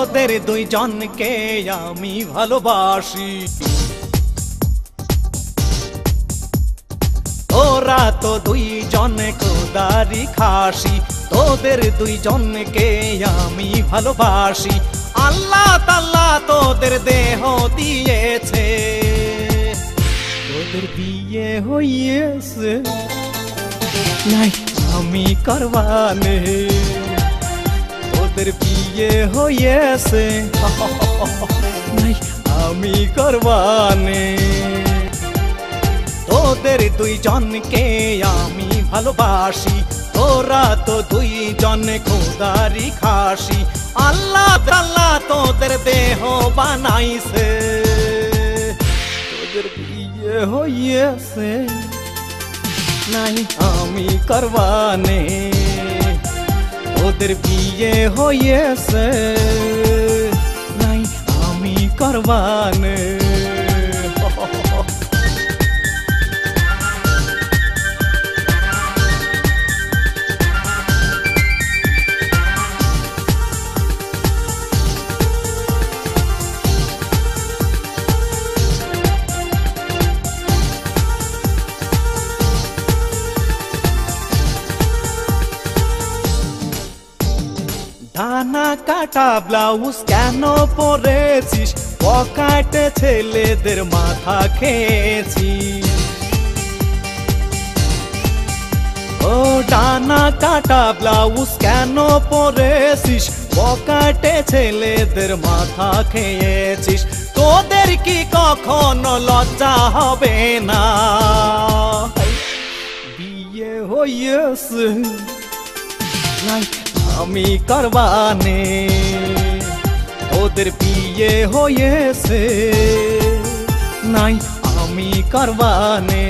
তোদের দুইজনকে আমি ভালোবাসি। তোরা তো দুইজন খোদারি খাসি, তোদের দুইজনকে আমি ভালোবাসি। আল্লাহ তাআলা তোদের দেহ দিয়েছে, তোদের বিয়ে হইয়েছে, নাই আমি করবানে। তোদের বিয়ে হইয়েছে, নাই আমি করবানে। তোদের দুইজনকে আমি ভালোবাসি, তোরা তো দুইজন খোদারি খাসি। আল্লাহ তাআলা তোদের দেহ বানাইছে, তোদের বিয়ে হইয়েছে, নাই আমি করবানে। তোদের বিয়ে হইয়েছে, নাই আমি করবানে। ডানা কাটা ব্লাউজ কেন পরেছিস, পকেটে ছেলেদের মাথা খেয়েছিস। ও ডানা কাটা ব্লাউজ কেন পরেছিস, পকেটে ছেলেদের মাথা খেয়েছিস। তোদের কি কখনো লজ্জা হবে না, বিয়ে হইয়েছে, নাই আমি করবানে। তোদের বিয়ে হয়েছে, নাই আমি করবানে।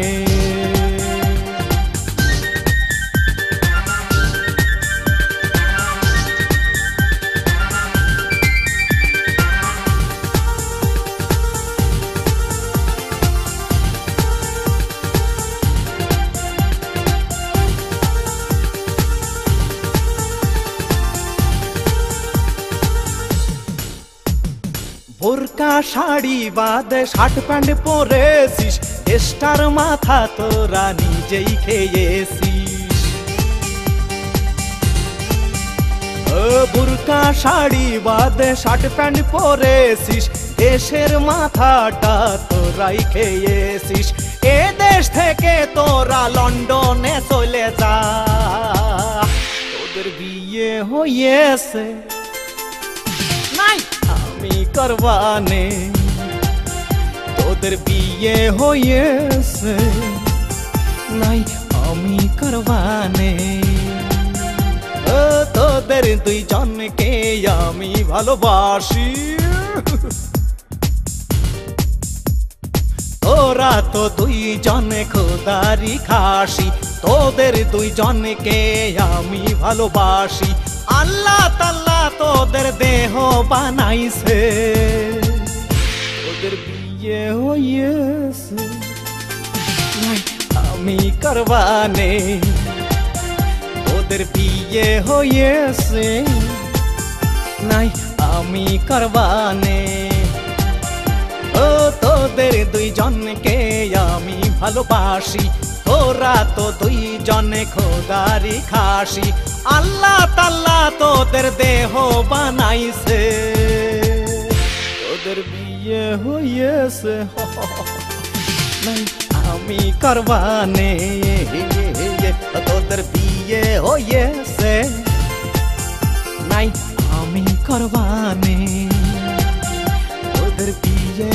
বোরকা শাড়ি বাদে শার্ট প্যান্ট পরেছিস, স্টার মাথা তোরা নিজেই খেয়েছিস। বোরকা শাড়ি বাদে শার্ট প্যান্ট পরেছিস, দেশের মাথাটা তোরাই খেয়েছিস। এ দেশ থেকে তোরা লন্ডনে চলে যা, তোদের বিয়ে হয়েছে, নাই আমি করবানে। তোদের বিয়ে হয়েছে, নাই আমি করবানে। ও তোদের দুইজনকে আমি ভালোবাসি, তোরা তো দুইজন খোদারি খাসি। তোদের দুইজনকে আমি ভালোবাসি। আল্লাহ তাআলা তোদের দেহ বানাইছে, তোদের বিয়ে হইয়েছে, নাই আমি করবানে। তোদের বিয়ে হইয়েছে, নাই আমি করবানে। ও তোদের দুইজনকে আমি ভালোবাসি, তোরা তো দুইজন খোদারি খাসি। আল্লাহ তাআলা তোদের দেহ বানাইছে, তোদের বিয়ে হইয়েছে, নাই আমি করবানে। তোদের বিয়ে হইয়েছে, নাই আমি করবানে। তোদের বিয়ে